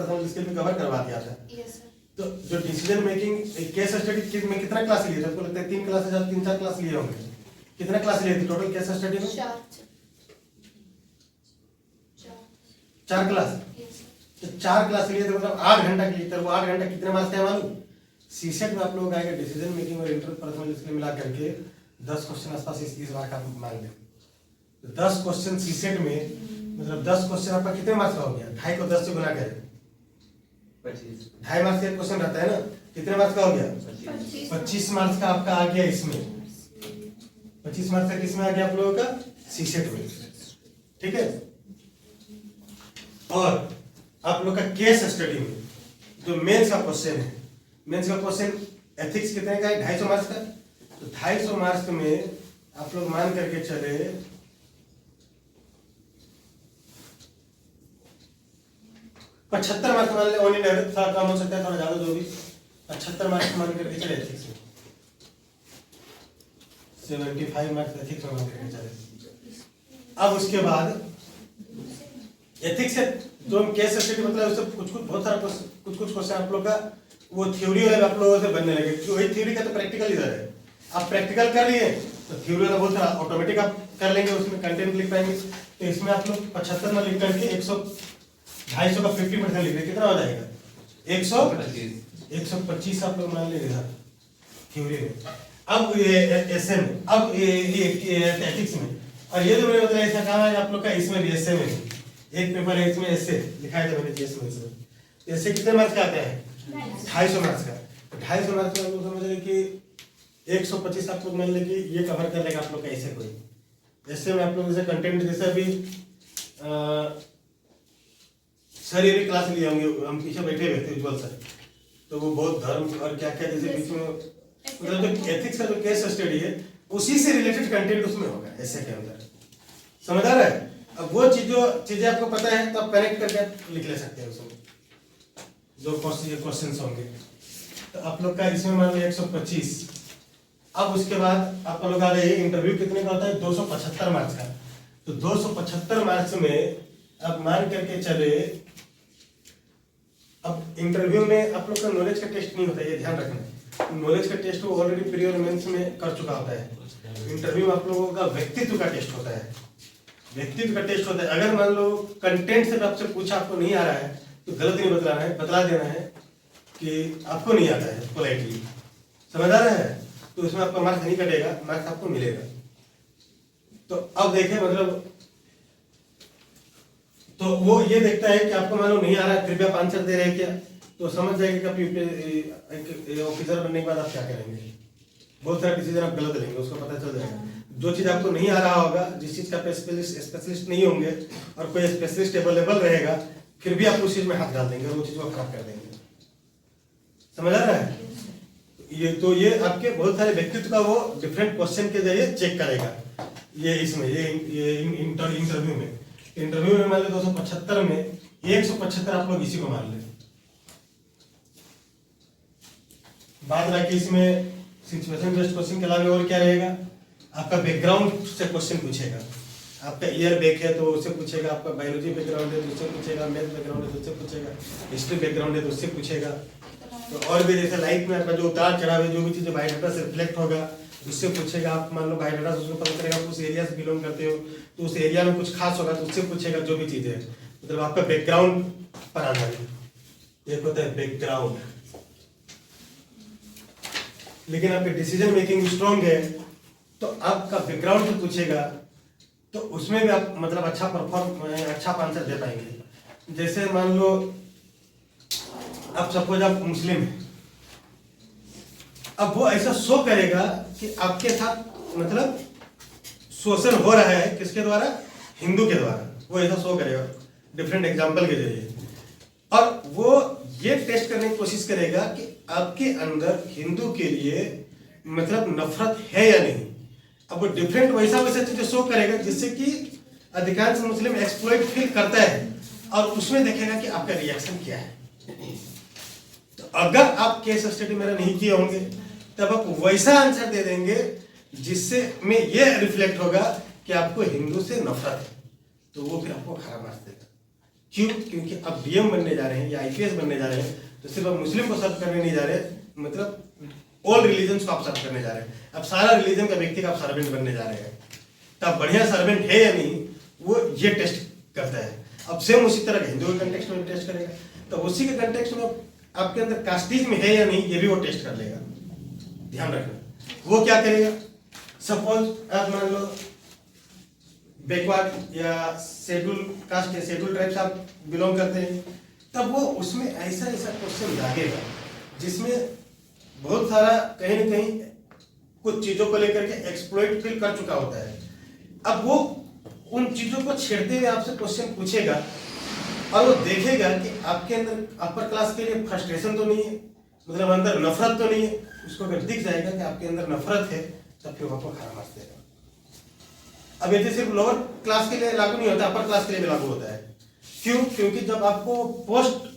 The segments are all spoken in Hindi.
पर्सनल स्किल भी कवर करवा दिया था। Yes sir. तो जो डिसीजन मेकिंग केस स्टडी में कितना क्लास लिए थे? आपको लगता है 3 क्लास या 3-4 क्लास लिए होंगे। कितना क्लास लिए थे टोटल केस स्टडी में? 4 क्लास। तो 4 क्लास लिए थे, मतलब 8 घंटा के लिए। तो वो 8 घंटा कितने मार्क्स थे मालूम? सीसेट में आप लोग आएगा डिसीजन मेकिंग और इंटरपर्सनल स्किल मिला करके 10 क्वेश्चन आसपास इस बार का मांग ले। तो 10 क्वेश्चन सीसेट में, मतलब 10 क्वेश्चन आपका कितने मार्क्स का हो गया? 2.5 को 10 से गुना करें 25। 2.5 मार्क्स का क्वेश्चन रहता है ना, कितने मार्क्स का हो गया? 25 मार्क्स का आपका आ गया इसमें। 25 मार्क्स का किसमें आ गया आप लोगों का? सीसेट में। ठीक है। और आप लोग का केस स्टडी में जो मेंस का क्वेश्चन है, मेंस का क्वेश्चन एथिक्स कितने का है? 250 मार्क्स का। तो 250 मार्क्स में आप लोग मान करके चले 75 मार्क्स मान ले। ओनली डायरेक्ट थोड़ा कम हो सकता है, थोड़ा ज्यादा, जो भी 75 मार्क्स मान करके चले एथिक्स में। 75 मार्क्स एथिक्स में मान करके चले। अब उसके बाद एथिक्स से जो हम केस स्टडी मतलब उससे कुछ बहुत सारा कुछ क्वेश्चन आप लोग का वो थ्योरी वाला आप लोगों से बनने लगे। क्यों? वही थ्योरी का तो प्रैक्टिकल इधर है। आप प्रैक्टिकल कर लिए तो थ्योरी वाला बहुत सारा ऑटोमेटिक आप कर लेंगे, उसमें कंटेंट लिख पाएंगे। तो इसमें आप लोग 75 में लिख करके 250 का 50% लिख रहे, कितना हो जाएगा? 125 आप लोग मान लीजिए थ्योरी में। अब ये एसए में, अब ये एथिक्स में, और ये जो मैंने बताया ऐसा कहा है आप लोग का इसमें भी एसए में एक पेपर है, इसमें एसए लिखा था मैंने जीएस में। इसमें एसए कितने मार्क्स का आता है? 250 मार्क्स का। 250 मार्क्स में आप लोग समझ रहे कि 125 आप लोग मान लेंगे ये कवर कर लेगा आप लोग का ऐसे कोई। ऐसे में आप लोग जैसे कंटेंट जैसे अभी सर ये भी क्लास लिए होंगे, हम पीछे बैठे हुए थे उज्जवल सर, तो वो बहुत धर्म और क्या क्या जैसे बीच में मतलब जो एथिक्स का जो केस स्टडी है उसी से रिलेटेड कंटेंट उसमें होगा ऐसे के अंदर। समझ आ रहा है? अब वो चीजें आपको पता है तो आप कनेक्ट करके आप लिख ले सकते हैं उसमें जो क्वेश्चन होंगे। तो आप लोग का इसमें मान लिया 125। अब उसके बाद आप लोग आ रहे हैं इंटरव्यू कितने का होता है? 275 मार्क्स का। तो 275 मार्क्स में अब मान करके चले, अब इंटरव्यू में आप लोग का नॉलेज का टेस्ट नहीं होता है, ये ध्यान रखना। नॉलेज का टेस्ट वो ऑलरेडी प्री और मेंस में कर चुका होता है। इंटरव्यू आप लोगों का व्यक्तित्व का टेस्ट होता है, व्यक्तित्व का टेस्ट होता है। अगर मान लो कंटेंट से आपसे पूछा आपको नहीं आ रहा है तो गलत नहीं बतलाना है, बतला देना है कि आपको नहीं आता है पोलाइटली। समझ आ रहा है? तो उसमें आपका मार्क्स नहीं कटेगा, मार्क्स आपको मिलेगा। तो अब देखें मतलब तो वो ये देखता है कि आपको मालूम नहीं आ रहा है फिर भी आप आंसर दे रहे हैं क्या, तो समझ जाएगा कि आप ऑफिसर बनने के बाद आप क्या करेंगे। बहुत सारे डिसीजन आप गलत लेंगे, उसको पता चल जाएगा। जो चीज आपको नहीं आ रहा होगा, जिस चीज का स्पेशलिस्ट नहीं होंगे और कोई स्पेशलिस्ट अवेलेबल रहेगा, फिर भी आप उस चीज में हाथ डाल देंगे और वो चीज को खराब कर देंगे। समझ आ रहा है? ये आपके बहुत सारे व्यक्तित्व का वो डिफरेंट क्वेश्चन के जरिए चेक करेगा। ये इसमें ये इंटरव्यू में मान ले 275 में 175 आप लोग इसी को मान ले। बात बाकी इसमें सिचुएशन बेस्ड क्वेश्चन के अलावा और क्या रहेगा? आपका बैकग्राउंड से क्वेश्चन पूछेगा। आपका ईयर बैक है तो उससे पूछेगा, आपका बायोलॉजी बैकग्राउंड है तो उससे पूछेगा, मैथ बैकग्राउंड है तो उससे पूछेगा, हिस्ट्री बैकग्राउंड है तो उससे पूछेगा। तो और भी जैसे लाइफ में आपका जो उतार चढ़ाव है, जो भी चीजें बायोडाटा से रिफ्लेक्ट होगा उससे पूछेगा। आप मान लो बायोडाटा से उसको पता चलेगा उस एरिया से बिलोंग करते हो तो उस एरिया में कुछ खास होगा तो उससे पूछेगा। जो भी चीजें मतलब आपका बैकग्राउंड पर आधारित एक होता है बैकग्राउंड। लेकिन आपके डिसीजन मेकिंग स्ट्रॉन्ग है तो आपका बैकग्राउंड जो पूछेगा तो उसमें भी आप मतलब अच्छा आंसर दे पाएंगे। जैसे मान लो आप सपोज आप मुस्लिम हैं, अब वो ऐसा शो करेगा कि आपके साथ मतलब शोषण हो रहा है, किसके द्वारा? हिंदू के द्वारा। वो ऐसा शो करेगा डिफरेंट एग्जाम्पल के जरिए, और वो ये टेस्ट करने की कोशिश करेगा कि आपके अंदर हिंदू के लिए मतलब नफरत है या नहीं। अब वो डिफरेंट वैसा चीजें शो करेगा जिससे कि अधिकांश मुस्लिम एक्सप्लॉइट फील करता है और उसमें देखेगा कि आपका रिएक्शन क्या है। तो अगर आप केस स्टडी मेरा नहीं किए होंगे तब आप वैसा आंसर दे देंगे जिससे में ये रिफ्लेक्ट होगा कि आपको हिंदू से नफरत है, तो वो फिर आपको खराब मार्क्स देगा। क्यों? क्योंकि आप डीएम बनने जा रहे हैं या आईपीएस बनने जा रहे हैं तो सिर्फ आप मुस्लिम को सर्व करने नहीं जा रहे, मतलब ऑल रिलीजन को आप सर्व करने जा रहे हैं। अब सारा रिलीजन का व्यक्ति का आप सर्वेंट बनने जा रहे हैं, तो आप बढ़िया सर्वेंट है या नहीं, वो ये टेस्ट करता है। अब सेम उसी तरह हिंदू के कंटेक्स्ट में टेस्ट करेगा, तो उसी के कंटेक्स्ट में आपके अंदर कास्टिज्म है या नहीं, ये भी वो टेस्ट कर लेगा। ध्यान रखना। वो क्या करेगा, सपोज आप मान लो बैकवर्ड या शेड्यूल कास्ट या शेड्यूल ट्राइब से आप बिलोंग करते हैं, तब वो उसमें ऐसा ऐसा क्वेश्चन लागेगा जिसमें बहुत सारा कहीं ना कहीं कुछ चीजों को लेकर के एक्सप्लॉइट फील कर चुका होता है। अब वो उन चीजों को छेड़ते हुए आपसे क्वेश्चन पूछेगा और वो देखेगा कि आपके अंदर अपर क्लास के लिए फ्रस्ट्रेशन तो नहीं है, मतलब अंदर नफरत तो नहीं है। उसको अगर दिख जाएगा कि आपके अंदर नफरत है तब फिर आपको खाना मार देगा। अब ये सिर्फ लोअर क्लास के लिए लागू नहीं होता, अपर क्लास के लिए भी लागू होता है। क्यों? क्योंकि जब आपको पोस्ट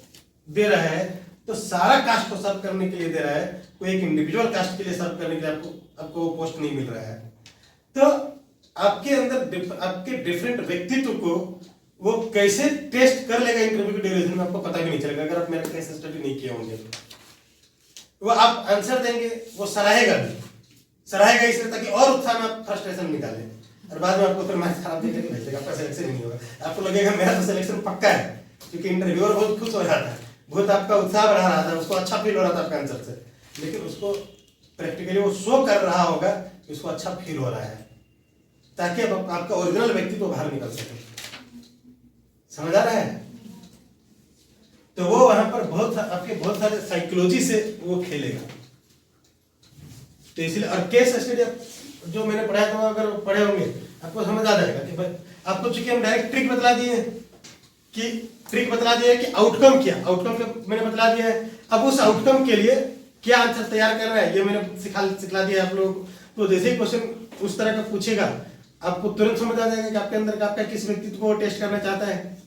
दे रहा है तो सारा कास्ट को सर्व करने के लिए दे रहा है, कोई एक इंडिविजुअल कास्ट के लिए सर्व करने के लिए आपको पोस्ट नहीं मिल रहा है। तो आपके अंदर आपके डिफरेंट व्यक्तित्व को वो कैसे टेस्ट कर लेगा इंटरव्यू के ड्यूरेशन में, आपको पता भी नहीं चलेगा अगर आप मेरा केस स्टडी नहीं किए होंगे। वो आप आंसर देंगे, वो सराहेगा इसलिए ताकि और उत्साह में आप फ्रस्ट्रेशन निकालें, और बाद में आपको फिर मैथ खराब देकर के भेजेगा, आपका सिलेक्शन नहीं होगा। आपको लगेगा मेरा तो सिलेक्शन पक्का है, क्योंकि इंटरव्यूअर बहुत खुश हो रहा था, बहुत आपका उत्साह बढ़ा रहा था, उसको अच्छा फील हो रहा था आपका आंसर से, लेकिन उसको प्रैक्टिकली वो शो कर रहा होगा कि उसको अच्छा फील हो रहा है, ताकि अब आपका ओरिजिनल व्यक्तित्व तो बाहर निकल सके। समझ आ रहा है? तो वो वहां पर आपके बहुत सारे साइकोलॉजी से वो खेलेगा। तो इसलिए और केस स्टडी जो मैंने पढ़ाया था, अगर पढ़े होंगे आपको समझ आ जाएगा कि भाई आपको चूंकि हम डायरेक्ट ट्रिक बतला दिए कि आउटकम क्या, मैंने बतला दिया है। अब उस आउटकम के लिए क्या आंसर तैयार करना है ये मैंने सिखला दिया आप लोग। तो जैसे ही क्वेश्चन उस तरह का पूछेगा आपको तुरंत समझ आ जाएगा कि आपके अंदर का आपका किस व्यक्तित्व को टेस्ट करना चाहता है,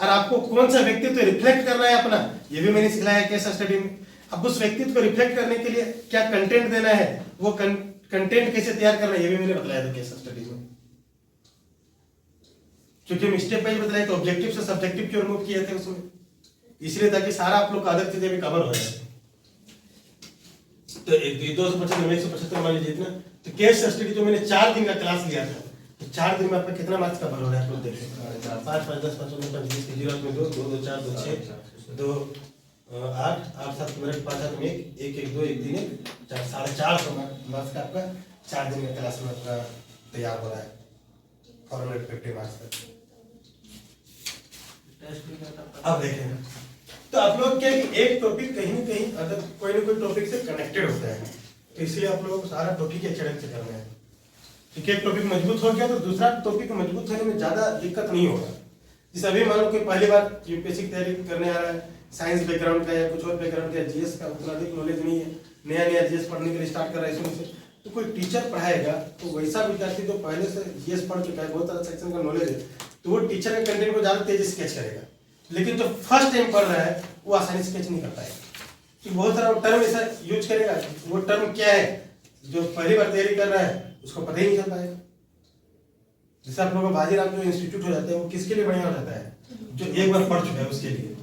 और आपको कौन सा व्यक्तित्व रिफ्लेक्ट करना है अपना, ये भी मैंने सिखलाया केस स्टडी में। अब उस व्यक्तित्व को रिफ्लेक्ट करने के लिए क्या कंटेंट देना है, वो कंटेंट कैसे तैयार करना है, ये भी मैंने बताया था केस स्टडी में। क्योंकि हम स्टेप बाय बताए तो ऑब्जेक्टिव से सब्जेक्टिव क्यों रिमूव किए थे उसमें, इसलिए ताकि सारा आप लोग का अदर चीजें भी कवर हो जाए। तो 275 175 मान लीजिए इतना। तो केस स्टडी जो मैंने 4 दिन का क्लास लिया था, तो 4 दिन में आपका कितना मार्क्स कवर हो रहा है आप लोग देखिए। 5 5 10 5 19 25 की 0 में 2 2 2 4 2 6 2 8 8 7 मिनट 5 7 में 1 1 2 1 दिन 4 450 मार्क्स का आपका 4 दिन का क्लास में आपका तैयार हो रहा है, 450 मार्क्स का। अब देखें तो आप लोग क्या कि एक टॉपिक कहीं ना कहीं अगर कोई ना कोई टॉपिक से कनेक्टेड होता है, तो इसलिए आप लोगों को सारा टॉपिक एक चढ़क से करना है। क्योंकि एक टॉपिक मजबूत हो गया तो दूसरा टॉपिक मजबूत होने में ज्यादा दिक्कत नहीं होगा। जैसे अभी मान लो कि पहली बार यूपीएससी की तैयारी करने आ रहा है, साइंस बैकग्राउंड का या कुछ और बैकग्राउंड का, जीएस का उतना अधिक नॉलेज नहीं है, नया जीएस पढ़ने के लिए स्टार्ट कर रहा है इसमें से, तो कोई टीचर पढ़ाएगा तो वैसा विद्यार्थी जो पहले से जीएस पढ़ चुका है, बहुत सारा सेक्शन का नॉलेज है, तो वो टीचर के कंटेंट को ज्यादा तेजी से स्केच करेगा। लेकिन जो फर्स्ट टाइम पढ़ रहा है वो आसानी से स्केच नहीं कर पाएगा, कि बहुत सारा टर्म ऐसा यूज करेगा, वो टर्म क्या है जो पहली बार तैयारी कर रहा है उसको पता ही नहीं चल पाएगा। जैसे आप लोगों का बाजीराव जो इंस्टीट्यूट हो जाता है वो किसके लिए बढ़िया हो जाता है, जो एक बार पढ़ चुका है उसके लिए।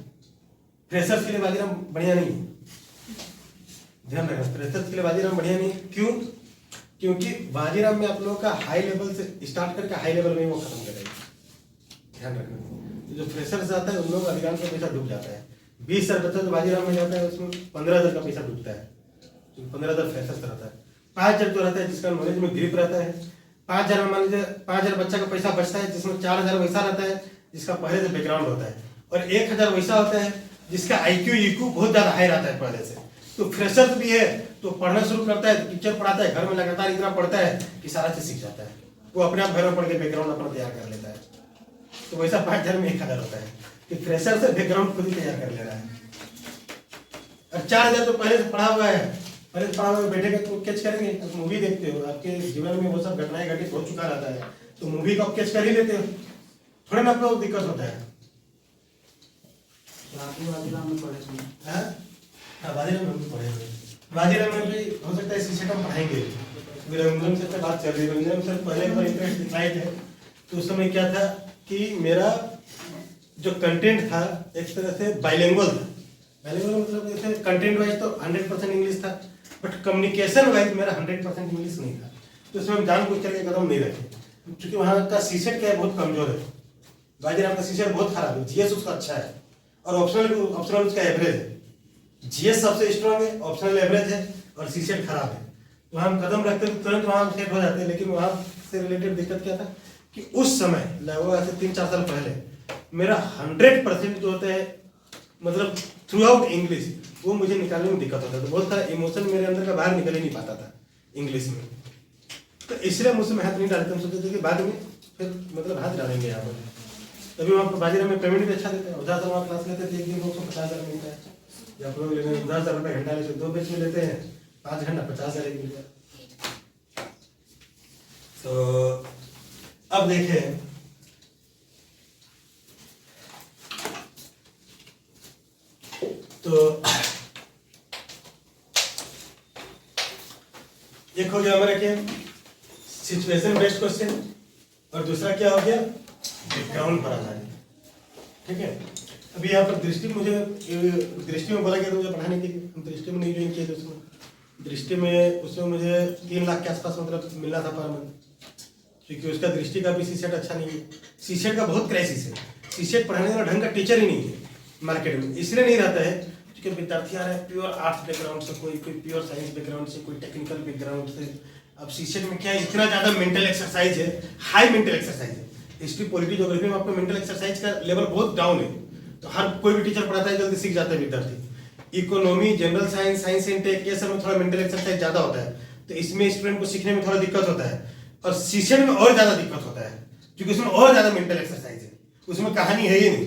फ्रेशर्स के लिए बाजीराव बढ़िया नहीं है, ध्यान रखना, फ्रेशर्स के लिए बाजीराव बढ़िया नहीं। क्यों? क्योंकि बाजीराव में आप लोगों का हाई लेवल से स्टार्ट करके हाई लेवल में वो खत्म करेगा। ध्यान रखना, जो फ्रेशर्स जाता है उन लोगों का अधिकांश का पैसा डूब जाता है। 20,000 बच्चा जो बाजीराव में जाता है उसमें 15,000 का पैसा डूबता है, 15,000 फ्रेशर्स रहता है। 5,000 जो रहता है जिसका नॉलेज में ग्रिप रहता है, 5,000 मान लीजिए 5,000 बच्चा का पैसा बचता है, जिसमें 4,000 वैसा रहता है जिसका पहले से बैकग्राउंड होता है, और 1,000 वैसा होता है जिसका IQ EQ बहुत ज्यादा हाई रहता है पहले से। तो फ्रेशर्स भी है तो पढ़ना शुरू करता है, टीचर पढ़ाता है, घर में लगातार इतना पढ़ता है कि सारा चीज सीख जाता है, वो अपने आप घर में पढ़ के बैकग्राउंड अपना तैयार कर लेता है। तो वैसा 5,000 में 1,000 होता है कि फ्रेशर से बैकग्राउंड खुद ही तैयार कर ले रहा है। और 4,000 तो पहले से पढ़ा हुआ है, पहले से पढ़ा हुआ बैठेगा तो कैच करेंगे। अब मूवी देखते हो, आपके जीवन में वो सब घटनाएं घटित हो चुका रहता है, तो मूवी को आप कैच कर ही लेते हो, थोड़ा ना आपको दिक्कत होता है। बाजीराव में भी हो सकता है इसी सेटअप पढ़ाएंगे। रंजन से बात चल रही है, रंजन सर पहले इंटरेस्ट दिखाए थे, तो उस समय क्या था कि मेरा जो कंटेंट था एक तरह से बाइलिंगुअल था। बाइलिंगुअल मतलब जैसे कंटेंट वाइज तो 100% इंग्लिश था, बट कम्युनिकेशन वाइज मेरा 100% इंग्लिश नहीं था। तो इसमें हम जानबूझ करके कदम नहीं रखे, क्योंकि वहाँ का सीसेट क्या है, बहुत कमजोर है। बाजीराम का सीसेट बहुत खराब है, जीएस उसका अच्छा है और ऑप्शनल उसका एवरेज है। जीएस सबसे स्ट्रांग है, ऑप्शनल एवरेज है और सीसेट खराब है। तो हम कदम रखते तो तुरंत वहाँ सेट हो जाते हैं। लेकिन वहाँ से रिलेटेड दिक्कत क्या था कि उस समय लगभग ऐसे 3-4 साल पहले मेरा 100% जो होता है मतलब थ्रू आउट इंग्लिश, वो मुझे निकालने में दिक्कत होता था। तो बहुत सारा इमोशन मेरे अंदर का बाहर निकल ही नहीं पाता था इंग्लिश में। तो इसलिए मुझसे मैं हाथ नहीं डालते, हम सोचते थे कि बाद में फिर मतलब हाथ डालेंगे यहाँ पर। तभी वहाँ पर बाजीराम में पेमेंट भी अच्छा देते हैं। 10,000 वहाँ क्लास लेते थे, एक दिन 50,000 मिलता है। या आप लोग लेते हैं 10,000 रुपये घंटा लेते, 2 बैच में लेते हैं 5 घंटा 50,000 एक मिलता है। तो अब देखें तो एक हो गया हमारा क्या, सिचुएशन बेस्ड क्वेश्चन, और दूसरा क्या हो गया, बैकग्राउंड पर आधारित। ठीक है, अभी यहाँ पर दृष्टि में बोला गया था मुझे पढ़ाने के लिए। हम दृष्टि में नहीं ज्वाइन किए थे उसमें। दृष्टि में उसमें मुझे 3 लाख के आसपास मतलब मिलना था पर मंथ, क्योंकि उसका दृष्टि का भी सीसेट अच्छा नहीं है। सीसेट का बहुत क्राइसिस है, सीसेट पढ़ाने वाला ढंग का टीचर ही नहीं है मार्केट में। इसलिए नहीं रहता है क्योंकि विद्यार्थी आ रहे हैं प्योर आर्ट्स बैकग्राउंड से, कोई प्योर साइंस बैकग्राउंड से, कोई टेक्निकल बैकग्राउंड से। अब सीसेट में क्या है, इतना ज़्यादा मेंटल एक्सरसाइज है, हाई मेंटल एक्सरसाइज है। हिस्ट्री पॉलिटी ज्योग्राफी में आपको मेंटल एक्सरसाइज का लेवल बहुत डाउन है। तो हर कोई भी टीचर पढ़ाता है जल्दी सीख जाता है विद्यार्थी। Economy, general science, science and tech, ये सब में थोड़ा मेंटल एक्सरसाइज ज़्यादा होता है, तो इसमें स्टूडेंट को सीखने में थोड़ा दिक्कत होता है। और सीसेट में और ज़्यादा दिक्कत होता है क्योंकि उसमें और ज़्यादा मेंटल एक्सरसाइज है, उसमें कहानी है ही नहीं।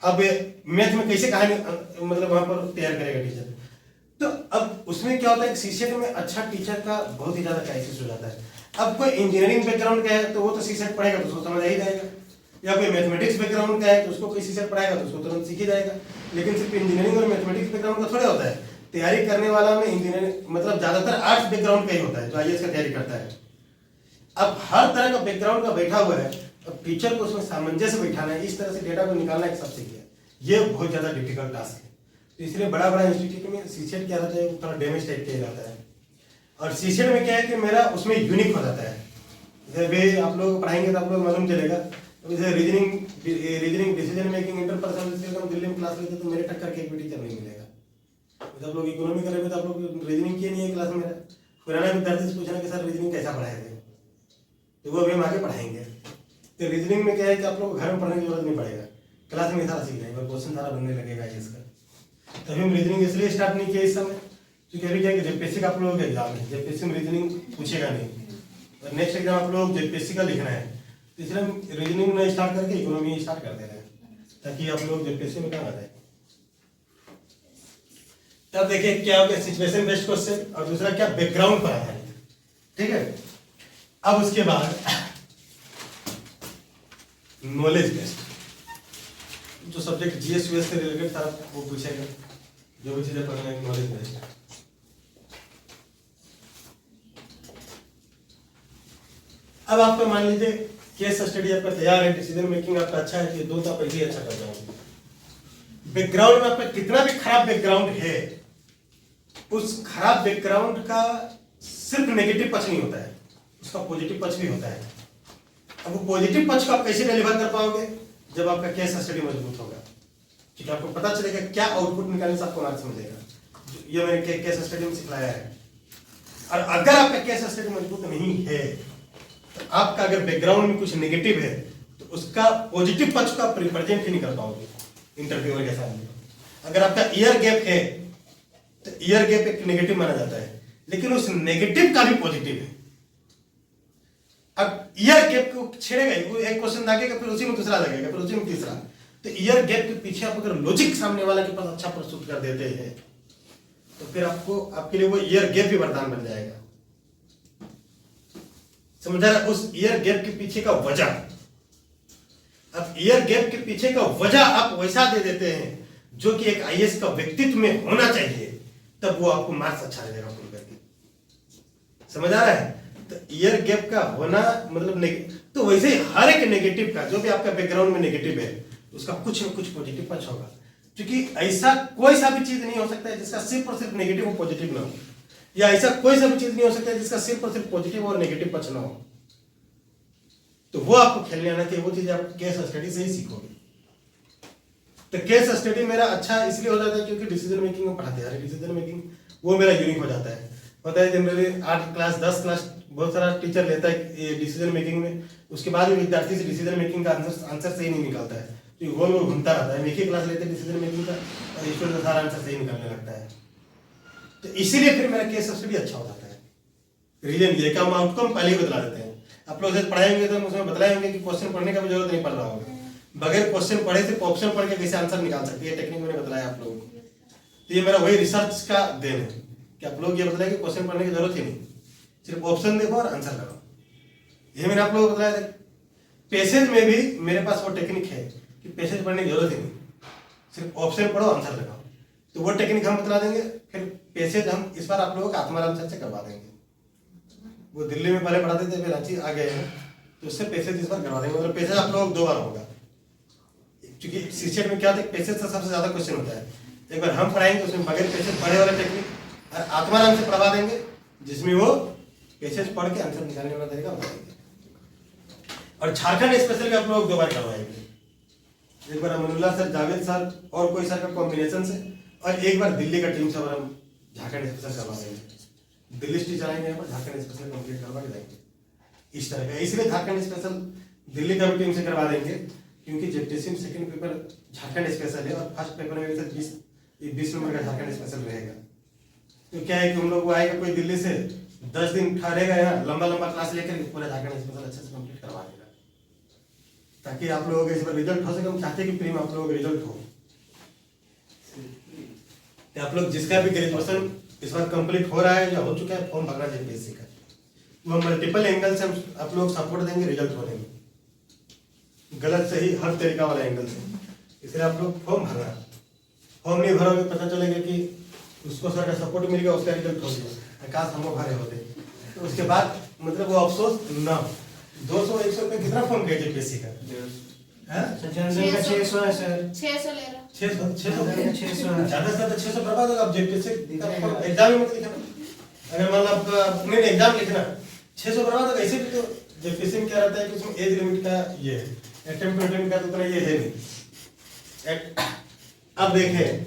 अब मैथ में कैसे कहानी मतलब वहाँ पर तैयार करेगा टीचर। तो अब उसमें क्या होता है कि सीसेट में अच्छा टीचर का बहुत ही ज़्यादा क्राइसिस हो जाता है। अब कोई इंजीनियरिंग बैकग्राउंड का है तो वो तो सीसेट पढ़ेगा तो उसको समझ आ ही जाएगा, या कोई मैथमेटिक्स बैकग्राउंड का है तो उसको कोई सीसेट पढ़ाएगा तो उसको तुरंत सीख ही जाएगा। लेकिन सिर्फ इंजीनियरिंग और मैथमेटिक्स बैकग्राउंड का थोड़ा होता है। तैयारी करने वाला में इंजीनियरिंग मतलब ज़्यादातर आर्ट्स बैकग्राउंड का ही होता है जो आईएएस का तैयारी करता है। अब हर तरह का बैकग्राउंड का बैठा हुआ है, अब टीचर को उसमें सामंजस्य बैठाना है, इस तरह से डेटा को निकालना एक सबसे किया, ये बहुत ज़्यादा डिफिकल्ट टास्क है। तो इसलिए बड़ा बड़ा इंस्टीट्यूट में सीसेट क्या रहता है, वो थोड़ा डैमेज टाइप किया जाता है। और सीसेट में क्या है कि मेरा उसमें यूनिक हो जाता है। जैसे भी आप लोग पढ़ाएंगे तो आप लोग मालूम चलेगा। जैसे reasoning decision making interpersonal skill हम दिल्ली में क्लास लेते तो मेरे टक्कर के एक भी टीचर नहीं मिलेगा। जब आप लोग इकोनॉमी करेंगे तो आप लोग रीजनिंग किए नहीं है क्लास में। मेरा पुराना विद्यार्थी से पूछना कि सर रीजनिंग कैसा पढ़ाए थे, तो वो अभी हम आगे पढ़ाएंगे। तो रीजनिंग में क्या है कि आप लोग को घर में पढ़ने की जरूरत नहीं पड़ेगा, क्लास में सारा सीख जाएगा, क्वेश्चन सारा बनने लगेगा इसका। तभी हम रीजनिंग इसलिए स्टार्ट नहीं किया इस समय क्योंकि अभी क्या है कि जेपीएससी का आप लोगों का एग्जाम है, जेपीएससी में रीजनिंग पूछेगा नहीं, और नेक्स्ट एग्जाम आप लोग जेपीएससी का लिखना है। तो इसलिए हम रीजनिंग में स्टार्ट करके इकोनॉमी स्टार्ट कर दे रहे हैं ताकि आप लोग जेपीएससी में काम आ जाए। तब देखिए क्या हो गया, सिचुएशन बेस्ड क्वेश्चन, और दूसरा क्या, बैकग्राउंड पर आधारित। ठीक है, अब उसके बाद नॉलेज बेस्ड, जो सब्जेक्ट जीएस यूएस से रिलेटेड था वो पूछेगा, जो भी चीजें पढ़ना है नॉलेज बेस्ड। अब आपको मान लीजिए केस स्टडी आपका तैयार है, डिसीजन मेकिंग आपका अच्छा है, ये 2 तो पहले ही अच्छा कर जाओगे। बैकग्राउंड में आपका कितना भी खराब बैकग्राउंड है, उस खराब बैकग्राउंड का सिर्फ नेगेटिव पक्ष नहीं होता है, उसका पॉजिटिव पक्ष भी होता है। अब वो पॉजिटिव पक्ष को आप कैसे डिलीवर कर पाओगे, जब आपका केस स्टडी मजबूत होगा, क्योंकि आपको पता चलेगा क्या आउटपुट निकालने से आपको मार्क्स मिलेगा। ये मैंने केस स्टडी में सिखाया है। और अगर आपका केस स्टडी मजबूत नहीं है, तो आपका अगर बैकग्राउंड में कुछ नेगेटिव है तो उसका पॉजिटिव पक्ष को आप रिप्रेजेंट ही नहीं कर पाओगे इंटरव्यूअर के सामने। अगर आपका ईयर गैप है तो ईयर गैप एक नेगेटिव माना जाता है, लेकिन उस नेगेटिव का भी पॉजिटिव है। अब ईयर गैप को छेड़ेगा ही, वो एक क्वेश्चन लगेगा फिर उसी में दूसरा लगेगा फिर उसी में तीसरा। तो ईयर गैप के पीछे आप अगर लॉजिक सामने वाला के पास अच्छा प्रस्तुत कर देते हैं तो फिर आपको आपके लिए वो ईयर गैप भी वरदान बन जाएगा। समझा रहा, उस ईयर गैप के पीछे का वजह, अब ईयर गैप के पीछे का वजह आप वैसा दे देते हैं जो कि एक आईएएस का व्यक्तित्व में होना चाहिए, तब वो आपको मार्क्स अच्छा लगेगा फुल करके। समझ आ रहा है? तो ईयर गैप का होना मतलब तो वैसे ही हर एक नेगेटिव का, जो भी आपका बैकग्राउंड में नेगेटिव है उसका कुछ न कुछ पॉजिटिव पक्ष होगा, क्योंकि ऐसा कोई सा भी चीज नहीं हो सकता है जिसका सिर्फ और सिर्फ नेगेटिव और पॉजिटिव ना हो, या ऐसा कोई सा भी चीज नहीं हो सकता है जिसका सिर्फ और सिर्फ पॉजिटिव और नेगेटिव पक्ष ना हो। तो वो आपको खेलने आना चाहिए, वो चीज आप केस स्टडी से ही सीखोगे। तो केस स्टडी मेरा अच्छा इसलिए हो जाता है क्योंकि डिसीजन मेकिंग में पढ़ाते हैं, डिसीजन मेकिंग वो मेरा यूनिक हो जाता है। होता है जनरली 8 क्लास 10 क्लास बहुत सारा टीचर लेता है ये डिसीजन मेकिंग में, उसके बाद भी विद्यार्थी से डिसीजन मेकिंग का आंसर सही नहीं निकालता है, तो गोल गोल घूमता रहता है। एक ही क्लास लेते हैं डिसीजन मेकिंग का और स्टूडेंट सारा आंसर सही निकालने लगता है। तो इसीलिए फिर मेरा केस स्टडी अच्छा हो जाता है। रीजन ये का हम आउटकम पहले ही बता देते हैं। आप लोग जब पढ़ाएंगे तो उसमें बताएंगे कि क्वेश्चन पढ़ने का भी जरूरत नहीं पड़ रहा होगा, बगैर क्वेश्चन पढ़े सिर्फ ऑप्शन पढ़ के कैसे आंसर निकाल सकते हैं, टेक्निक मैंने बताया आप लोगों को। तो ये मेरा वही रिसर्च का देन है कि आप लोग ये बताया कि क्वेश्चन पढ़ने की जरूरत ही नहीं, सिर्फ ऑप्शन देखो और आंसर लगाओ। ये मैंने आप लोगों को बताया था। पैसेज में भी मेरे पास वो टेक्निक है कि पैसेज पढ़ने की जरूरत ही नहीं, सिर्फ ऑप्शन पढ़ो आंसर लगाओ। तो वो टेक्निक हम बता देंगे। फिर पैसेज हम इस बार आप लोगों को आत्माराम सर से करवा देंगे। वो दिल्ली में पहले पढ़ाते थे, फिर रांची आ गए हैं, तो उससे पैसेज इस बार करवा देंगे। मतलब पैसेज आप लोग 2 बार होगा, क्योंकि सीसेट में क्या था, पैसेज से सबसे ज्यादा क्वेश्चन होता है। एक बार हम पढ़ाएंगे उसमें बगैर पैसेज पढ़े वाला टेक्निक आत्माराम से पढ़वा देंगे, जिसमें वो पैसेज पढ़ के आंसर निकालने वाला तरीका बताएंगे। और झारखंड स्पेशल भी आप लोग 2 बार करवाएंगे। एक बार अमनुल्लाह सर, जावेद सर और कोई सर का कॉम्बिनेशन से, और एक बार दिल्ली का टीम से हम झारखंड स्पेशल करवा देंगे। दिल्ली से टीचर आएंगे यहाँ पर, झारखंड स्पेशल कंप्लीट करवा के जाएंगे इस तरह का। इसलिए झारखंड स्पेशल दिल्ली का भी टीम से करवा देंगे, क्योंकि जेपीएससी में सेकंड पेपर झारखंड स्पेशल है और फर्स्ट पेपर में 20 नंबर का झारखंड स्पेशल रहेगा। तो क्या है कि हम लोग वो आएगा कोई दिल्ली से 10 दिन ठहरेगा यहाँ, लंबा लंबा क्लास लेकर पूरा झारखंड स्पेशल अच्छे से कंप्लीट करवा देगा, ताकि आप लोगों के इस बार रिजल्ट हो सके। हम चाहते हैं कि प्रीम आप लोगों का रिजल्ट हो। तो आप लोग जिसका भी ग्रेजुएशन इस बार कंप्लीट हो रहा है या हो चुका है, फॉर्म भरना चाहिए जेपीएससी का। वो मल्टीपल एंगल से आप लोग सपोर्ट देंगे रिजल्ट होने में, गलत सही हर तरीका वाला एंगल से। इसलिए आप लोग फॉर्म भरना। फॉर्म नहीं भरोगे पता चलेगा कि उसको सर का सपोर्ट मिल गया, उसका रिजल्ट हो गया, काश हम भरे होते। तो उसके बाद मतलब वो अफसोस ना। 200-100 रुपये कितना फॉर्म गया जेपीएससी का? 600 है सर, 600 ले रहा, 600 ज्यादा से ज्यादा 600 बर्बाद होगा। आप जेपीएससी का एग्जाम ही मत लिखना। अगर मान लो आप नहीं एग्जाम लिखना 600 बर्बाद होगा। ऐसे भी तो जेपीएससी में क्या रहता है कि उसमें एज लिमिट का ये है, अटेम्प्ट का तो उतना ये है नहीं। अब देखें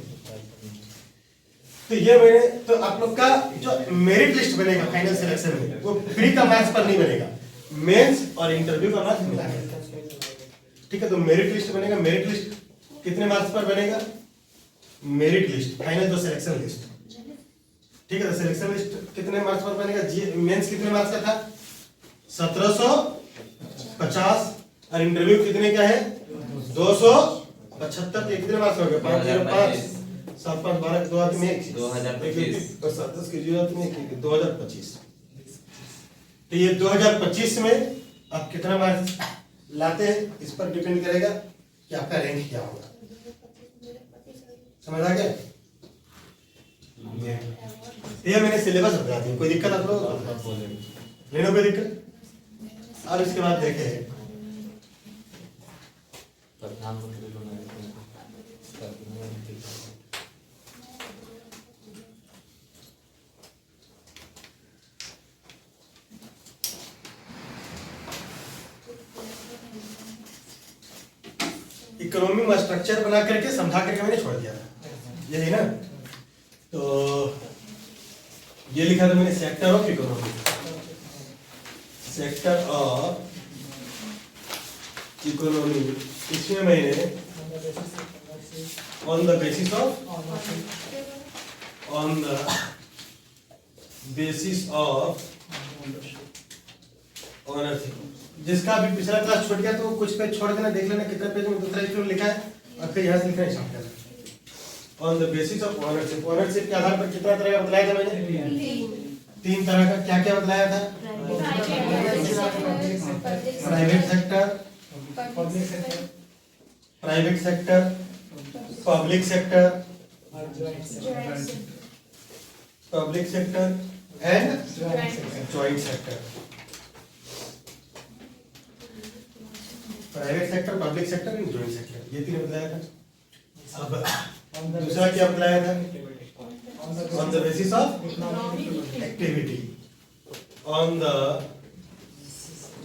तो ये मैंने तो आप लोग का जो मेरिट लिस्ट बनेगा फाइनल सिलेक्शन में, वो प्री का मार्क्स पर नहीं बनेगा, मेंस और इंटरव्यू का मार्क्स मिला है। ठीक है, तो मेरिट लिस्ट बनेगा। मेरिट लिस्ट कितने मार्क्स पर बनेगा? मेरिट लिस्ट फाइनल जो सिलेक्शन लिस्ट, ठीक है, तो सिलेक्शन लिस्ट कितने मार्क्स पर बनेगा? मेंस कितने मार्क्स का था? 1750 और इंटरव्यू कितने का है? 275। कितने मार्क्स हो गए? 505 7 5 12 2 में 2025 और 7 10 के 2025। तो ये 2025 में आप कितना मार्क्स लाते हैं, इस पर डिपेंड करेगा कि आपका रैंक क्या होगा। समझ आ गया? ये मैंने सिलेबस बता दिया। कोई दिक्कत आप लोग लेने कोई दिक्कत? और इसके बाद देखें इकोनॉमी में स्ट्रक्चर बना करके समझा करके मैंने छोड़ दिया था, यही ना। तो ये लिखा था मैंने sector of economy, sector of economy. इसमें मैंने on the basis of ownership. जिसका भी पिछला क्लास छूट गया तो कुछ पेज छोड़ देना, देख लेना कितना पेज में दूसरा स्टूडेंट लिखा है, और फिर यहाँ से लिखना स्टार्ट करना। On the basis of ownership. Ownership के आधार पर कितना तरह का बतलाया था मैंने? 3 तरह का। क्या क्या बतलाया था? Private sector, public sector and joint sector. Private sector, public sector and joint sector, ये तीन बताया था। अब दूसरा क्या बताया था? On the basis of activity, on the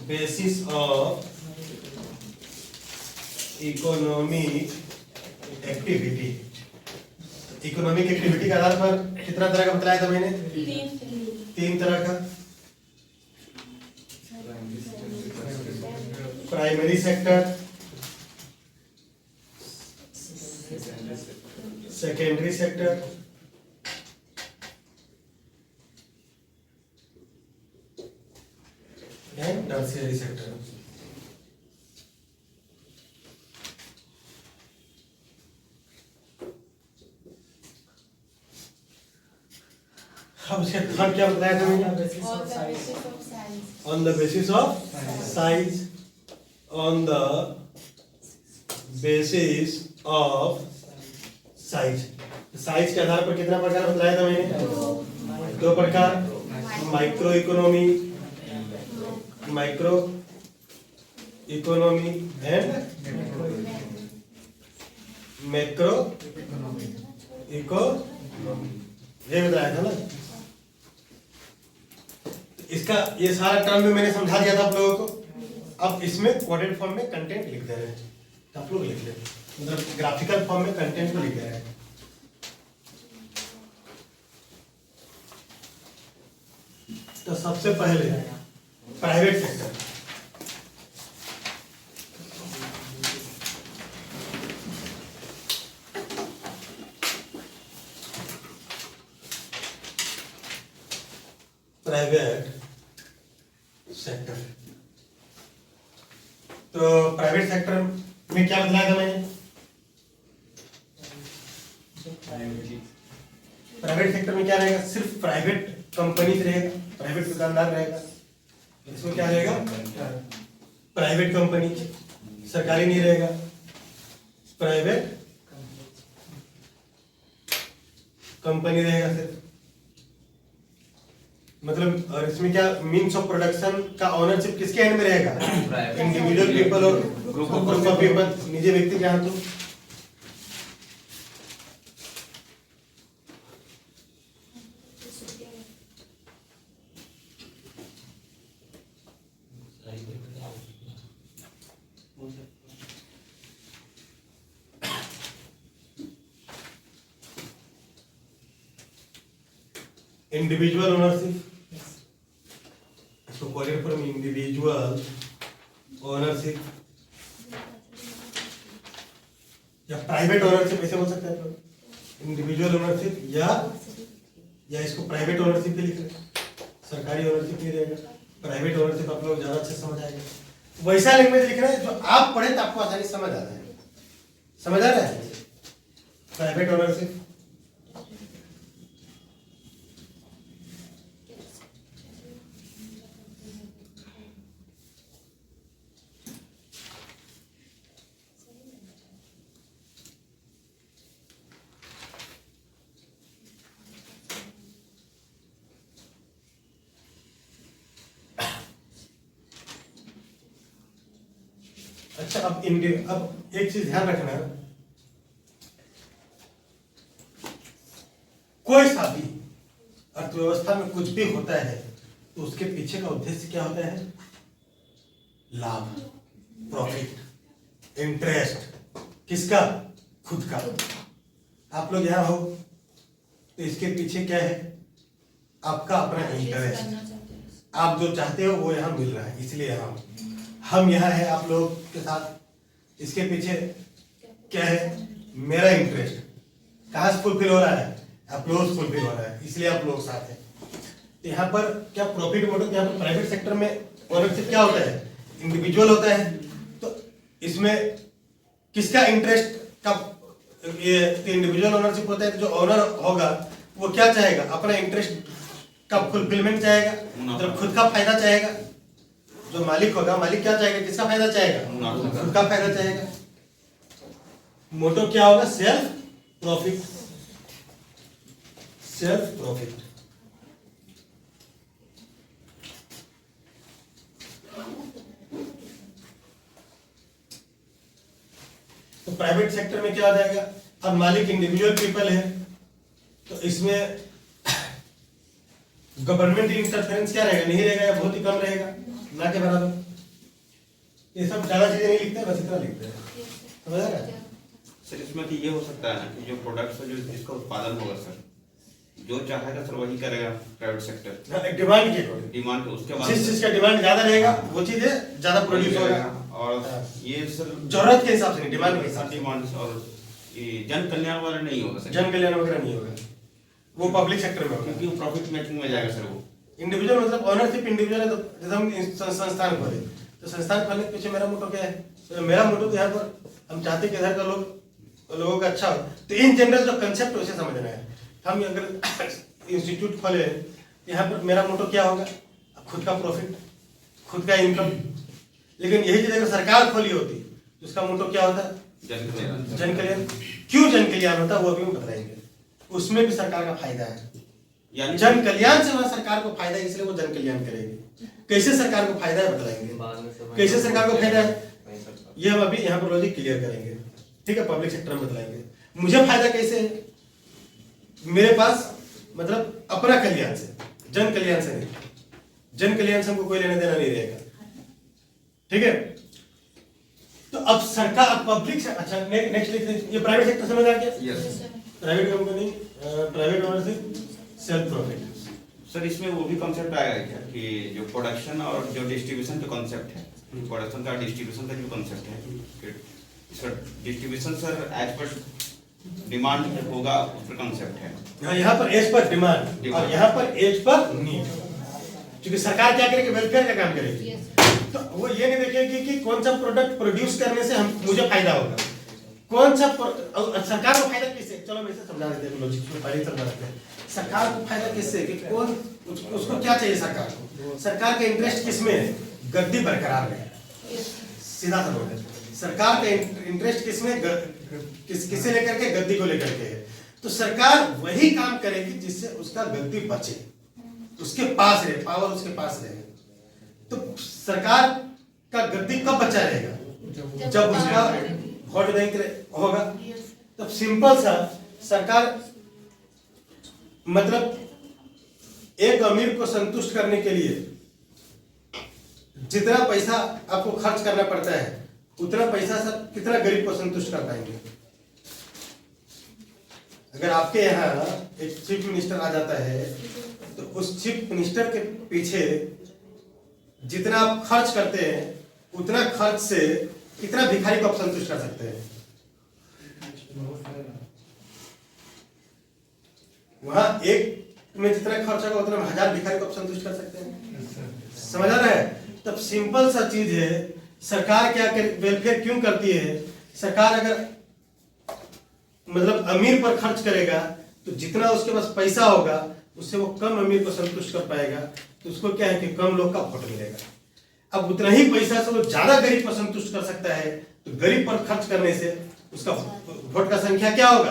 basis of economic activity. Economic activity के आधार पर कितना तरह का बताया था मैंने? तीन तरह का। Primary sector, secondary sector, and tertiary sector. अब उसके थर्ड क्या बताया था मैंने? On the basis of size, on the basis of size. Size के आधार पर कितना प्रकार बताया था मैंने? दो प्रकार, micro economy, micro economy and macro economy, ये बताया था ना। इसका ये सारा टर्म भी मैंने समझा दिया था आप लोगों को। अब इसमें कोडेड फॉर्म में कंटेंट लिख दे रहे हैं, तो आप लोग लिख लें, मतलब ग्राफिकल फॉर्म में कंटेंट को लिख दे रहे हैं। तो सबसे पहले प्राइवेट सेक्टर। प्राइवेट सेक्टर, तो प्राइवेट सेक्टर में क्या बताया था मैंने? प्राइवेट सेक्टर में क्या रहेगा? सिर्फ प्राइवेट कंपनी रहेगा, प्राइवेट दुकानदार रहेगा। इसमें क्या रहेगा? प्राइवेट कंपनी, सरकारी नहीं रहेगा, प्राइवेट कंपनी रहेगा सिर्फ। मतलब और इसमें क्या मीन्स ऑफ प्रोडक्शन का ओनरशिप किसके हैंड में रहेगा? इंडिविजुअल पीपल और ग्रुप ऑफ पीपल, निजी व्यक्ति के हाथों। इंडिविजुअल ओनरशिप, इसको कोडेड फॉर्म इंडिविजुअल ओनरशिप या प्राइवेट ओनरशिप ऐसे बोल सकते हैं। इंडिविजुअल ओनरशिप या इसको प्राइवेट ओनरशिप भी लिख रहे हैं, सरकारी ओनरशिप नहीं रहेगा, प्राइवेट ओनरशिप आप लोग ज्यादा अच्छे समझ आएगा। वैसा लैंग्वेज लिख रहे हैं जो आप पढ़े तो आपको आसानी समझ आता है। समझ आ रहा है? प्राइवेट ओनरशिप, अच्छा। अब एक चीज ध्यान रखना, कोई सा भी अर्थव्यवस्था में कुछ भी होता है तो उसके पीछे का उद्देश्य क्या होता है? लाभ, प्रॉफिट, इंटरेस्ट। किसका? खुद का। आप लोग यहां हो तो इसके पीछे क्या है? आपका अपना इंटरेस्ट। आप जो चाहते हो वो यहाँ मिल रहा है, इसलिए यहाँ हम यहाँ है आप लोग के साथ। इसके पीछे क्या है? मेरा इंटरेस्ट कहाँ से फुलफिल हो रहा है? आप लोग से फुलफिल हो रहा है, इसलिए आप लोग साथ हैं। तो यहाँ पर क्या प्रॉफिट मोटिव, यहाँ पर प्राइवेट सेक्टर में ओनरशिप क्या होता है? इंडिविजुअल होता है। तो इसमें किसका इंटरेस्ट का ये इंडिविजुअल ओनरशिप होता है? तो जो ओनर होगा वो क्या चाहेगा? अपना इंटरेस्ट का फुलफिलमेंट चाहेगा, मतलब खुद का फायदा चाहेगा। जो मालिक होगा, मालिक क्या चाहेगा? किसका फायदा चाहेगा? खुद का फायदा चाहेगा। मोटो क्या होगा? Self profit, self profit. Private sector में क्या हो जाएगा, अब मालिक इंडिविजुअल पीपल है, तो इसमें गवर्नमेंट इंटरफेरेंस क्या रहेगा, नहीं रहेगा या बहुत ही कम रहेगा, ना के बराबर। ये सब ज्यादा चीजें नहीं लिखते, बस इतना लिखते हैं, समझ आ रहा है? सर इसमें तो ये हो सकता है ना कि जो प्रोडक्ट्स जो जिसका उत्पादन होगा सर, जो चाहेगा सर वही करेगा प्राइवेट सेक्टर, डिमांड के अकॉर्डिंग, डिमांड उसके बाद जिस चीज का डिमांड ज्यादा रहेगा वो चीजें ज्यादा प्रोड्यूस होगा, और ये सर जरूरत के हिसाब से नहीं, डिमांड के हिसाब से। डिमांड और ये जन कल्याण वाला नहीं होगा सर, जन कल्याण वगैरह नहीं होगा, वो पब्लिक सेक्टर में होगा, क्योंकि वो प्रॉफिट मेकिंग में जाएगा सर। वो इंडिविजुअल मतलब ओनरशिप इंडिविजुअल है। तो जैसे हम संस्थान खोले, तो संस्थान खोलने के पीछे मेरा मोटो क्या है, तो मेरा मोटो तो यहाँ पर हम चाहते हैं कि इधर का लोगों का अच्छा हो। तो इन जनरल जो कंसेप्ट उसे समझना है। हम अगर इंस्टीट्यूट खोले, यहाँ पर मेरा मोटो क्या होगा, खुद का प्रॉफिट, खुद का इनकम। लेकिन यही चीज अगर सरकार खोली होती तो उसका मोटो क्या होता, जन कल्याण। क्यों जन कल्याण होता है वो अभी हम बताएंगे, उसमें भी सरकार का फायदा है। यानी जन कल्याण से वह सरकार को फायदा है, इसलिए वो जन कल्याण करेगी। कैसे सरकार को फायदा है बताएंगे, कैसे सरकार को फायदा है ये हम अभी यहाँ पर लॉजिक क्लियर करेंगे, ठीक है। पब्लिक सेक्टर में बताएंगे मुझे फायदा कैसे है, मेरे पास मतलब अपना कल्याण से, जन कल्याण से नहीं। जन कल्याण से हमको कोई लेना देना नहीं रहेगा, ठीक है। तो अब सरकार, अब पब्लिक, अच्छा नेक्स्ट ये प्राइवेट सेक्टर समझ आ गया। Yes private company, private ownership, self profit. Sir इसमें वो भी कॉन्सेप्ट आएगा क्या कि जो प्रोडक्शन और जो डिस्ट्रीब्यूशन का कॉन्सेप्ट है, प्रोडक्शन का डिस्ट्रीब्यूशन का जो कॉन्सेप्ट है कि इसका distribution sir as per demand होगा, उस पर कॉन्सेप्ट है। हाँ, यहाँ पर एज पर डिमांड और यहाँ पर एज पर नीड। क्योंकि सरकार क्या करेगी, वेलफेयर का काम करेगी। तो वो ये नहीं देखेगी कि कौन सा प्रोडक्ट प्रोड्यूस करने से हम मुझे फायदा होगा, कौन सा सरकार को फायदा किससे। चलो मैं इसे समझा देते हैं, लॉजिक में पहले समझा देते हैं। सरकार को फायदा किससे कि कौन उसको क्या चाहिए, सरकार को, सरकार का इंटरेस्ट किसमें है, गद्दी बरकरार रहे। सीधा सा बोल, सरकार का इंटरेस्ट किसमें, किसे लेकर के, गद्दी को लेकर के है। तो सरकार वही काम करेगी जिससे उसका गद्दी बचे, उसके पास रहे, पावर उसके पास रहे। तो सरकार का गद्दी कब बचा रहेगा, जब उसका वोट बैंक होगा। तब सिंपल सा सरकार मतलब एक अमीर को संतुष्ट करने के लिए जितना पैसा आपको खर्च करना पड़ता है, उतना पैसा सब कितना गरीब को संतुष्ट कर पाएंगे। अगर आपके यहाँ एक चीफ मिनिस्टर आ जाता है तो उस चीफ मिनिस्टर के पीछे जितना आप खर्च करते हैं, उतना खर्च से कितना भिखारी को आप संतुष्ट कर सकते हैं। वहां एक में जितना खर्च होगा उतना 1000 भिखारी को आप संतुष्ट कर सकते हैं। समझ आ रहा है। तब सिंपल सा चीज है, सरकार क्या वेलफेयर क्यों करती है। सरकार अगर मतलब अमीर पर खर्च करेगा तो जितना उसके पास पैसा होगा उससे वो कम अमीर को संतुष्ट कर पाएगा, तो उसको क्या है कि कम लोग का वोट मिलेगा। अब उतना ही पैसा से वो ज्यादा गरीब को संतुष्ट कर सकता है, तो गरीब पर खर्च करने से उसका वोट का संख्या क्या होगा,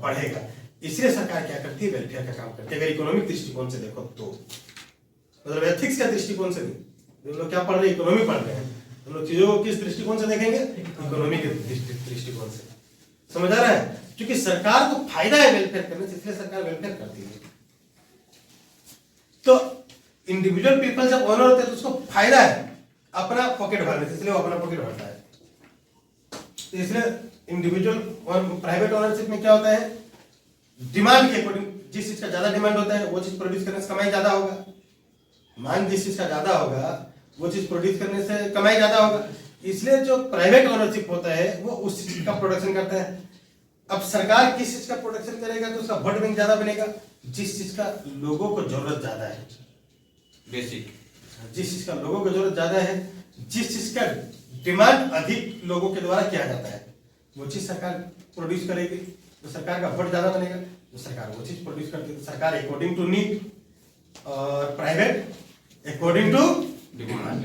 बढ़ेगा। इसलिए सरकार क्या करती है, वेलफेयर का काम करती है। अगर इकोनॉमिक दृष्टिकोण से देखो तो, मतलब एथिक्स का दृष्टिकोण से नहीं। हम लोग क्या पढ़ रहे हैं, इकोनॉमी पढ़ रहे हैं। हम लोग चीजों को किस दृष्टिकोण से देखेंगे, इकोनॉमी के दृष्टिकोण से। समझ आ रहा है। क्योंकि सरकार को फायदा है वेलफेयर करने से, इसलिए सरकार वेलफेयर करती है। तो इंडिविजुअल पीपल जब ओनर होते हैं तो उसको फायदा है अपना पॉकेट भरने से, इसलिए वो अपना पॉकेट भरता है। तो इसलिए इंडिविजुअल और प्राइवेट ओनरशिप में क्या होता है, डिमांड के अकॉर्डिंग जिस चीज का ज्यादा डिमांड होता है वो चीज प्रोड्यूस करने से कमाई ज्यादा होगा। मांग जिस चीज का ज्यादा होगा वो चीज प्रोड्यूस करने से कमाई ज्यादा होगा। इसलिए जो प्राइवेट ओनरशिप होता है वो उस चीज का प्रोडक्शन करता है। अब सरकार किस चीज का प्रोडक्शन करेगा तो उसका वोट बैंक ज्यादा बनेगा, जिस चीज का लोगों को जरूरत ज्यादा है, बेसिक जिस चीज का लोगों को जरूरत ज्यादा है, जिस चीज का डिमांड अधिक लोगों के द्वारा किया जाता है, वो चीज सरकार प्रोड्यूस करेगी, तो सरकार का वोट ज्यादा बनेगा, तो सरकार वो चीज प्रोड्यूस करती है। तो सरकार अकॉर्डिंग टू नीड और प्राइवेट अकॉर्डिंग टू डिमांड।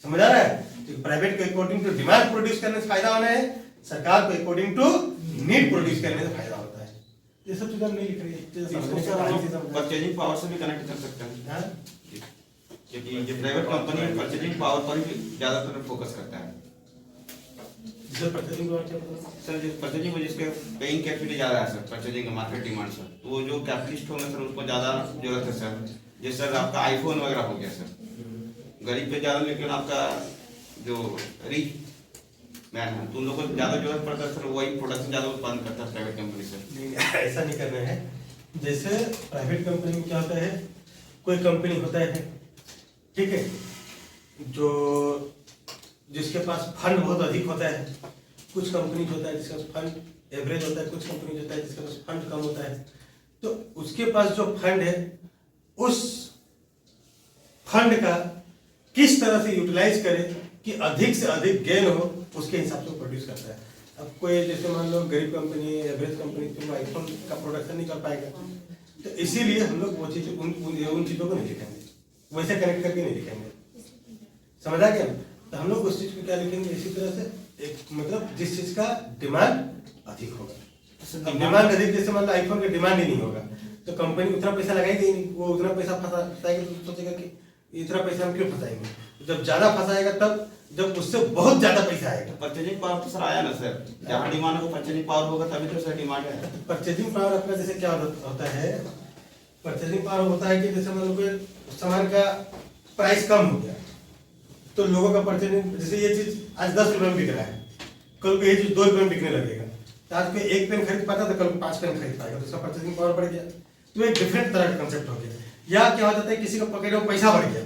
समझ आ रहा है। तो प्राइवेट को अकॉर्डिंग टू डिमांड प्रोड्यूस करने से फायदा होना है, सरकार को अकॉर्डिंग टू नीड प्रोड्यूस करने से फायदा होता है। ये सब चीजें हम नहीं लिख रहे हैं, परचेजिंग पावर से भी कनेक्ट कर सकते हैं। हाँ? क्योंकि जो प्राइवेट कंपनी है परचेजिंग पावर पर ही ज्यादातर फोकस करता है। जो परचेजिंग पावर क्या बताओ? सर जिस परचेजिंग जिसके पेइंग कैपेसिटी ज़्यादा है सर, परचेजिंग का मार्केट डिमांड सर, तो वो जो कैपिटलिस्ट होंगे सर उसको ज़्यादा जरूरत है सर। जैसे सर आपका आईफोन वगैरह हो गया सर, गरीब पे ज़्यादा, लेकिन आपका जो रिच मैन है तो उन लोगों को ज़्यादा जरूरत पड़ता है सर, वही प्रोडक्शन ज़्यादा उत्पादन करता है प्राइवेट कंपनी सर। नहीं, ऐसा नहीं करना है। जैसे प्राइवेट कंपनी में क्या होता है, कोई कंपनी होता है, ठीक है, जो जिसके पास फंड बहुत अधिक होता है, कुछ कंपनी होता है जिसका फंड एवरेज होता है, कुछ कंपनी होता है जिसके पास फंड कम होता है। तो उसके पास जो फंड है, उस फंड का किस तरह से यूटिलाइज करे कि अधिक से अधिक गेन हो, उसके हिसाब से प्रोड्यूस करता है। अब कोई जैसे मान लो गरीब कंपनी, एवरेज कंपनी, तो वो आईफोन का प्रोडक्शन नहीं कर पाएगा, तो इसीलिए हम लोग वो चीज़ उन चीज़ों को नहीं लिखेंगे, वैसे कनेक्ट करके नहीं लिखेंगे, समझ आ गया? तो हम लोग उस चीज़ को क्या लिखेंगे, इसी तरह से एक मतलब जिस चीज़ का डिमांड अधिक होगा। अब डिमांड अधिक, जैसे मान लो आईफोन का डिमांड ही नहीं होगा तो कंपनी उतना पैसा लगाएगी ही नहीं, वो उतना पैसा फंसाएगी तो सोचेगा कि इतना पैसा हम क्यों फंसाएंगे। जब ज़्यादा फंसाएगा तब जब उससे बहुत ज़्यादा पैसा आएगा। परचेजिंग पावर तो सर आया ना सर, जहाँ डिमांड हो परचेजिंग पावर होगा तभी तो सर डिमांड है। परचेजिंग पावर आपका जैसे क्या होता है, परचेजिंग पावर होता है कि जैसे मान लो कोई सामान का प्राइस कम हो गया तो लोगों का परचेजिंग, जैसे ये चीज़ आज 10 रुपये में बिक रहा है, कल को ये चीज़ 2 रुपये में बिकने लगेगा, तो आज कोई 1 पेन खरीद पाता तो कल को 5 पेन खरीद पाएगा, तो उसका परचेजिंग पावर बढ़ गया। तो एक डिफरेंट तरह का कंसेप्ट हो गया। या क्या हो जाता है, किसी का पॉकेट में पैसा बढ़ गया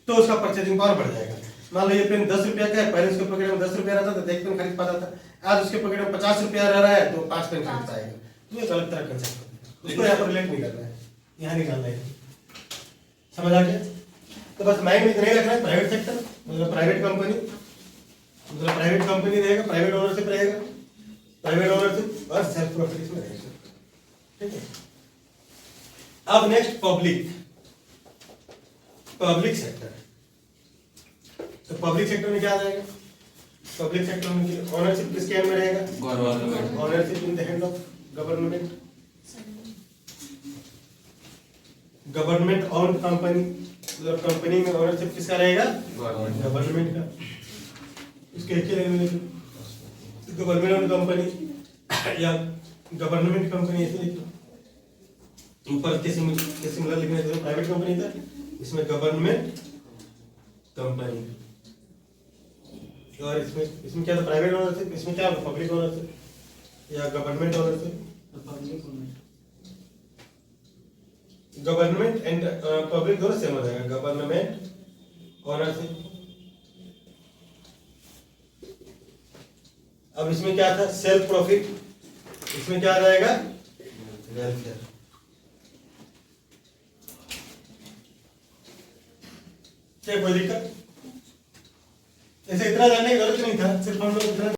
तो उसका परचेजिंग पावर बढ़ जाएगा। मान लो ये पेन 10 रुपया का है, पहले उसके पॉकेट में 10 रुपया रहता था तो 1 पेन खरीद पाता था, आज उसके पॉकेट में 50 रुपया रह रहा है तो 5 पेन खरीद पाएगा। तो ये अलग तरह का कंसेप्ट है, उसको यहाँ पर रिलेट नहीं करना है, यहाँ निकालना है। समझ आ गया? तो बस माइंड में इतना ही रखना है, प्राइवेट सेक्टर मतलब प्राइवेट कंपनी, मतलब प्राइवेट कंपनी रहेगा, प्राइवेट ओनरशिप रहेगा, प्राइवेट ओनरशिप और सेल्फ प्रॉफिट इसमें रहेगा, ठीक है। अब नेक्स्ट पब्लिक सेक्टर। तो पब्लिक सेक्टर में क्या आ जाएगा, पब्लिक सेक्टर में ओनरशिप किसके हैंड में रहेगा, government. Ownership in the hand of government, government own company, मतलब कंपनी में ओनरशिप किसका रहेगा, गवर्नमेंट का। इसके एक गवर्नमेंट ओन कंपनी या गवर्नमेंट कंपनी ऐसे लिखो, ऊपर के सिमिलर लिखने से प्राइवेट कंपनी था, इसमें गवर्नमेंट कंपनी, और इसमें क्या था, प्राइवेट ओनरशिप, इसमें क्या होगा, पब्लिक ओनरशिप या government ownership. Government and public दोनों सेम हो जाएगा, गवर्नमेंट ओनरशिप। अब इसमें क्या था, सेल्फ प्रॉफिट, इसमें क्या आ जाएगा, वेलफेयर। क्या कोई दिक्कत? ऐसे इतना जानने की जरूरत नहीं था, सिर्फ हम लोग इतना